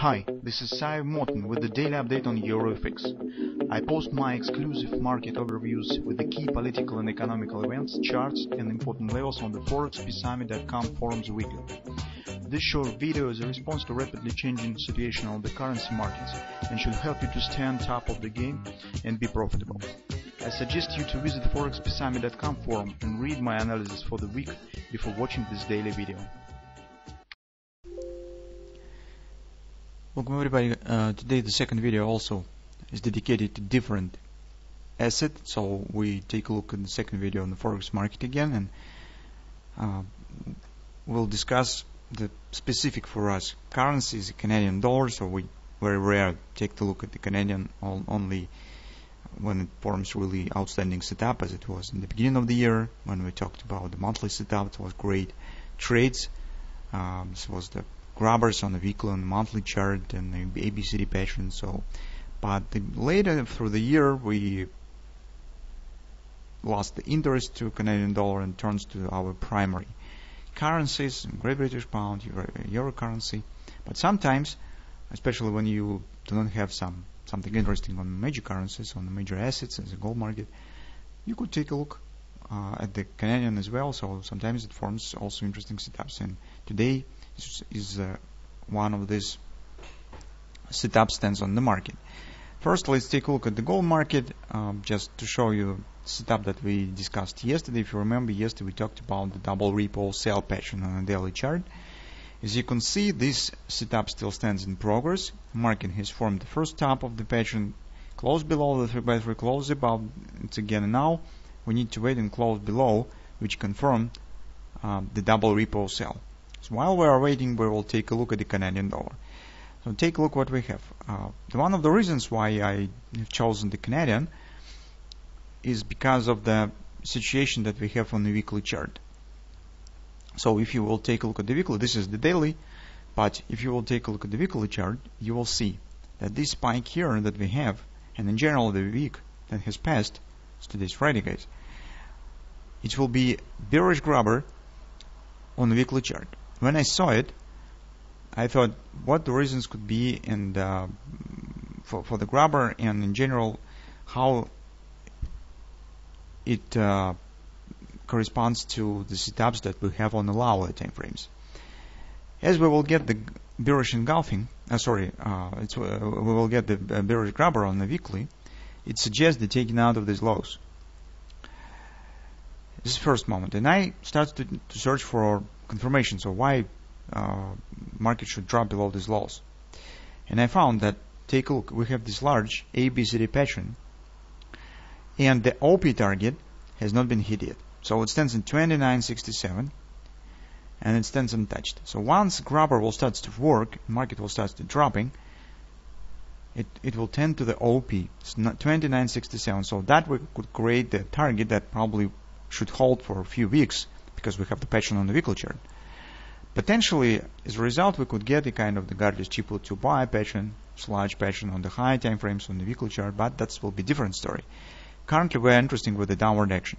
Hi, this is Sive Morten with the daily update on EuroFX. I post my exclusive market overviews with the key political and economical events, charts and important levels on the ForexPeaceArmy.com forums weekly. This short video is a response to rapidly changing situation on the currency markets and should help you to stay on top of the game and be profitable. I suggest you to visit ForexPeaceArmy.com forum and read my analysis for the week before watching this daily video. Welcome everybody. Today the second video also is dedicated to different asset. So we take a look at the second video on the Forex market again, and we'll discuss the specific for us currencies, Canadian dollar. So we very rare take a look at the Canadian only when it forms really outstanding setup, as it was in the beginning of the year when we talked about the monthly setup. It was great trades. This was the grabbers on the weekly and monthly chart and the ABCD pattern. But later through the year we lost the interest to Canadian dollar and turns to our primary currencies, Great British Pound, Euro currency. But sometimes, especially when you do not have something interesting on major currencies, on the major assets as a gold market, you could take a look at the Canadian as well. So sometimes it forms also interesting setups, and today is one of these setup stands on the market. First, let's take a look at the gold market, just to show you the setup that we discussed yesterday. If you remember, yesterday we talked about the double repo sell pattern on a daily chart. As you can see, this setup still stands in progress. The market has formed the first top of the pattern, close below the 3x3, close above it again. Now we need to wait and close below, which confirm the double repo sell. So while we are waiting, we will take a look at the Canadian dollar. So take a look what we have. One of the reasons why I have chosen the Canadian is because of the situation that we have on the weekly chart. So if you will take a look at the weekly, this is the daily, but if you will take a look at the weekly chart, you will see that this spike here that we have, and in general the week that has passed, it's today's Friday, guys, it will be bearish grabber on the weekly chart. When I saw it, I thought what the reasons could be, and for the grabber, and in general how it corresponds to the setups that we have on the lower time frames. As we will get the bearish engulfing, we will get the bearish grabber on the weekly. It suggests the taking out of these lows. This is the first moment, and I started to search for confirmation. So why market should drop below these lows? And I found that, take a look, we have this large ABCD pattern, and the OP target has not been hit yet. So it stands in 29.67, and it stands untouched. So once grabber will start to work, market will start to dropping, it will tend to the OP. It's not 29.67. So that we could create the target that probably should hold for a few weeks, because we have the pattern on the weekly chart. Potentially, as a result, we could get a kind of the Gardius cheaper to buy pattern, sludge pattern on the high time frames on the weekly chart, but that will be a different story. Currently, we're interested with the downward action.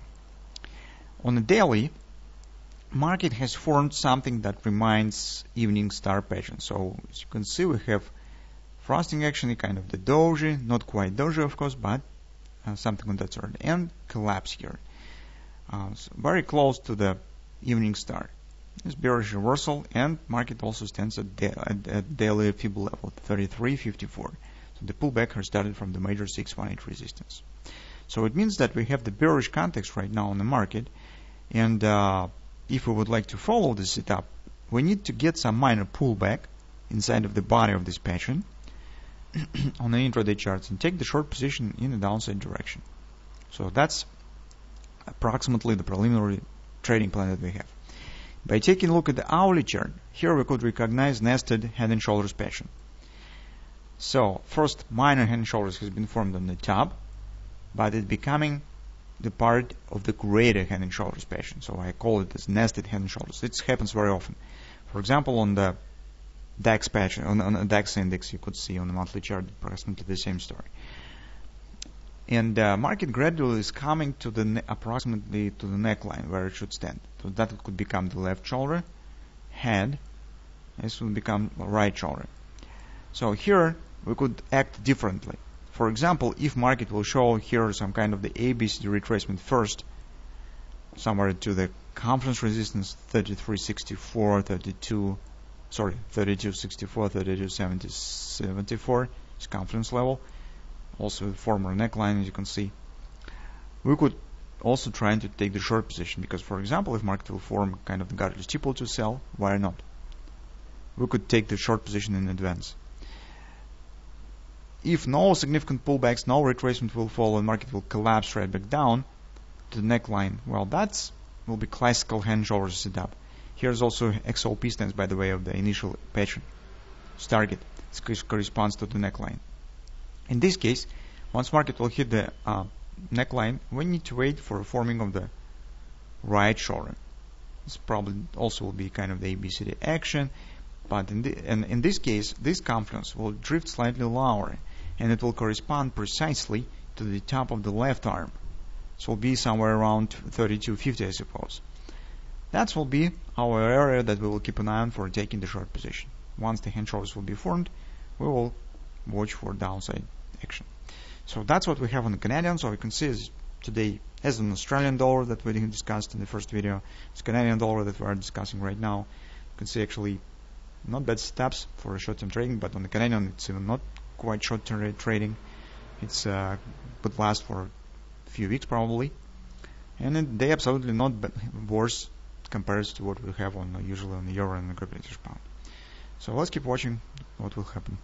On the daily, market has formed something that reminds evening star pattern. So as you can see, we have frosting action, a kind of the doji, not quite doji of course, but something of that sort, and collapse here. So very close to the evening star. This bearish reversal, and market also stands at daily Fib level 33.54. So the pullback has started from the major 618 resistance. So it means that we have the bearish context right now on the market, and if we would like to follow this setup, we need to get some minor pullback inside of the body of this pattern on the intraday charts and take the short position in the downside direction. So that's approximately the preliminary trading plan that we have. By taking a look at the hourly chart, here we could recognize nested head and shoulders pattern. So first minor head and shoulders has been formed on the top, but it's becoming the part of the greater head and shoulders pattern. So I call it as nested head and shoulders. It happens very often. For example, on the DAX pattern, on the DAX index, you could see on the monthly chart approximately the same story. And market gradually is coming to the approximately to the neckline where it should stand. So that could become the left shoulder, head. This will become right shoulder. So here we could act differently. For example, if market will show here some kind of the ABCD retracement first, somewhere to the conference resistance 33.64, 32.64, 32.74 is conference level. Also the former neckline, as you can see. We could also try to take the short position, because for example, if market will form kind of the guided steeple to sell, why not? We could take the short position in advance. If no significant pullbacks, no retracement will follow, and market will collapse right back down to the neckline, well, that will be classical hand and shoulders setup. Here's also XOP stance, by the way, of the initial pattern. Target corresponds to the neckline. In this case, once market will hit the neckline, we need to wait for a forming of the right shoulder. This probably also will be kind of the ABCD action, but in this case, this conference will drift slightly lower, and it will correspond precisely to the top of the left arm. So it will be somewhere around 32.50, I suppose. That will be our area that we will keep an eye on for taking the short position. Once the hand shoulders will be formed, we will watch for downside action. So that's what we have on the Canadian. So you can see today as an Australian dollar that we discussed in the first video. It's Canadian dollar that we are discussing right now. You can see actually not bad steps for a short-term trading, but on the Canadian it's even not quite short-term trading. It's would last for a few weeks probably, and they absolutely not worse compared to what we have on usually on the euro and the Great British pound. So let's keep watching what will happen.